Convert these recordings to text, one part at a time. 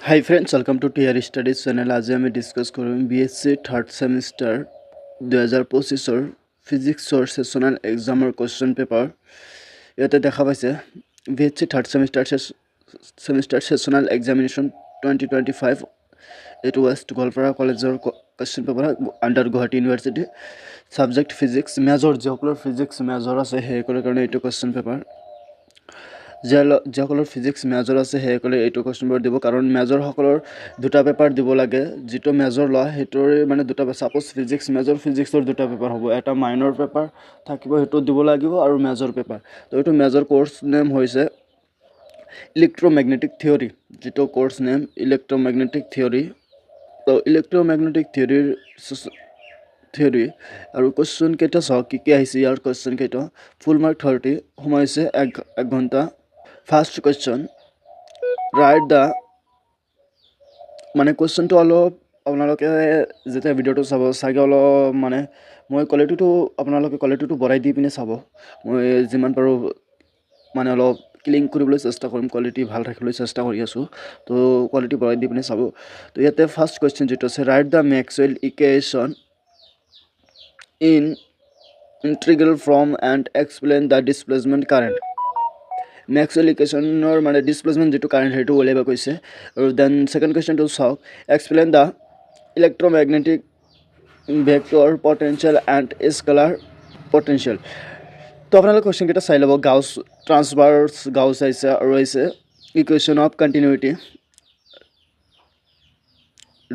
Hi friends, welcome to TR Studies channel. আজি আমি discuss কৰিম BSc থাৰ্ড সেমিষ্টাৰ 2025 ফিজিক্সৰ সেশনাল এক্সামৰ কোৱেশ্চন পেপাৰ। ইয়াতে দেখা পাইছে BSc third semester sessional examination 2025 এইটো ৱেষ্ট গোৱালপাৰা কলেজৰ question paper under Guwahati university subject physics major যিসকলৰ ফিজিক্স মেজৰ আছে সেইসকলৰ কাৰণে এইটো কোৱেশ্চন পেপাৰ। যিসকলৰ ফিজিক্স মেজৰ আছে সেইসকলে এইটো কোৱেশ্চন পেপাৰ দিব, কাৰণ মেজৰসকলৰ দুটা পেপাৰ দিব লাগে। যিটো মেজৰ লয় সেইটোৰে মানে দুটা, ছাপ'জ ফিজিক্স মেজৰ, ফিজিক্সৰ দুটা পেপাৰ হ'ব, এটা মাইনৰ পেপাৰ থাকিব সেইটো দিব লাগিব আৰু মেজৰ পেপাৰ। তো এইটো মেজৰ কোৰ্চ নেম হৈছে ইলেক্ট্ৰমেগনেটিক থিয়ৰী, যিটো কোৰ্চ নেম ইলেক্ট্ৰমেগনেটিক থিয়ৰী। তো ইলেক্ট্ৰমেগনেটিক থিয়ৰী আৰু কুৱেশ্চন কেইটা চাওক কি আহিছে। ইয়াৰ কুৱেশ্চন কেইটা ফুল মাৰ্ক 30, সময় হৈছে 1 ঘণ্টা। ফাৰ্ষ্ট কুৱেশ্চন, ৰাইট দ্য, মানে কুৱেশ্চনটো অলপ আপোনালোকে যেতিয়া ভিডিঅ'টো চাব চাগে অলপ মানে মই আপোনালোকে কোৱালিটিটো বঢ়াই দি পিনে চাব। মই যিমান পাৰোঁ মানে অলপ ক্লিন কৰিবলৈ চেষ্টা কৰিম, কোৱালিটি ভাল ৰাখিবলৈ চেষ্টা কৰি আছোঁ। তো কোৱালিটি বঢ়াই দি পিনে চাব। তো ইয়াতে ফাৰ্ষ্ট কুৱেশ্চন যিটো আছে, write the Maxwell equation in integral form and explain the displacement current. Maxwell ইকুৱেশ্যনৰ মানে ডিছপ্লেচমেণ্ট যিটো কাৰেণ্ট সেইটো উলিয়াব কৈছে। আৰু দেন ছেকেণ্ড কুৱেশ্যনটো চাওক, explain the electromagnetic vector potential and scalar potential. তো আপোনালোকে কুৱেশ্যন কেইটা চাই ল'ব। গাউছ ট্ৰান্সভাৰ্চ গাউছ আহিছে আৰু আহিছে equation of continuity,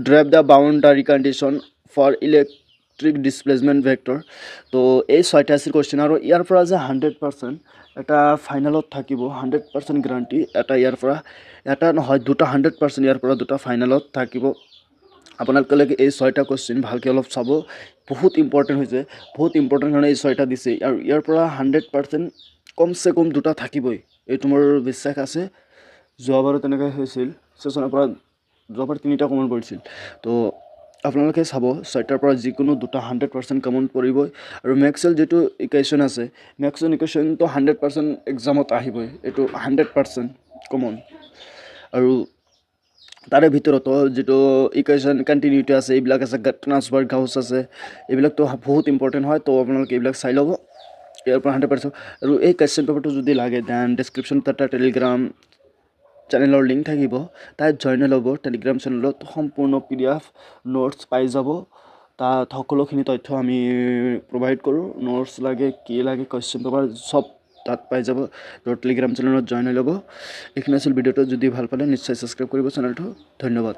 drive the boundary condition for electric displacement vector. তো এই 6টা আছিল কুৱেশ্যন, আৰু ইয়াৰ পৰা যে 100% এটা ফাইনেলত থাকিব, 100% গেৰাণ্টি এটা ইয়াৰ পৰা, এটা নহয় দুটা 100% ইয়াৰ পৰা দুটা ফাইনেলত থাকিব। আপোনালোকে এই 6টা কুৱেশ্যন ভালকৈ অলপ চাব, বহুত ইম্পৰ্টেণ্ট হৈছে, বহুত ইম্পৰ্টেণ্ট কাৰণে এই 6টা দিছে। আৰু ইয়াৰ পৰা 100% কমচে কম দুটা থাকিবই, এইটো মোৰ বিশ্বাস আছে। যোৱাবাৰো তেনেকৈ হৈছিল, ছেশ্যনৰ পৰা যোৱাবাৰ 3টা কমন পৰিছিল। তো আপোনালোকে চাব 6টাৰ পৰা যিকোনো দুটা 100% কমন পৰিবই। আৰু মেক্সৱেল যিটো ইকুৱেশ্যন আছে, মেক্সৱেল ইকুৱেশ্যনটো 100% এক্সামত আহিবই, এইটো 100% কমন। আৰু তাৰে ভিতৰতো যিটো ইকুৱেশ্যন কণ্টিনিউটি আছে, এইবিলাক আছে, ট্ৰান্সভাৰ গাউছ আছে, এইবিলাকতো বহুত ইম্পৰ্টেণ্ট হয়। তো আপোনালোকে এইবিলাক চাই ল'ব, ইয়াৰ পৰা 100%। আৰু এই কুৱেশ্যন পেপাৰটো যদি লাগে দেন ডেছক্ৰিপশ্যনত এটা টেলিগ্ৰাম চেনেলৰ লিংক থাকিব, তাত জইন হৈ ল'ব। টেলিগ্ৰাম চেনেলত সম্পূৰ্ণ PDF নোটছ পাই যাব। তাত সকলোখিনি তথ্য আমি প্ৰভাইড কৰোঁ, নোটছ লাগে কি লাগে কুৱেশ্যন পেপাৰ চব তাত পাই যাব। টেলিগ্ৰাম চেনেলত জইন হৈ ল'ব। এইখিনি আছিল ভিডিঅ'টো, যদি ভাল পালে নিশ্চয় ছাবস্ক্ৰাইব কৰিব চেনেলটো। ধন্যবাদ।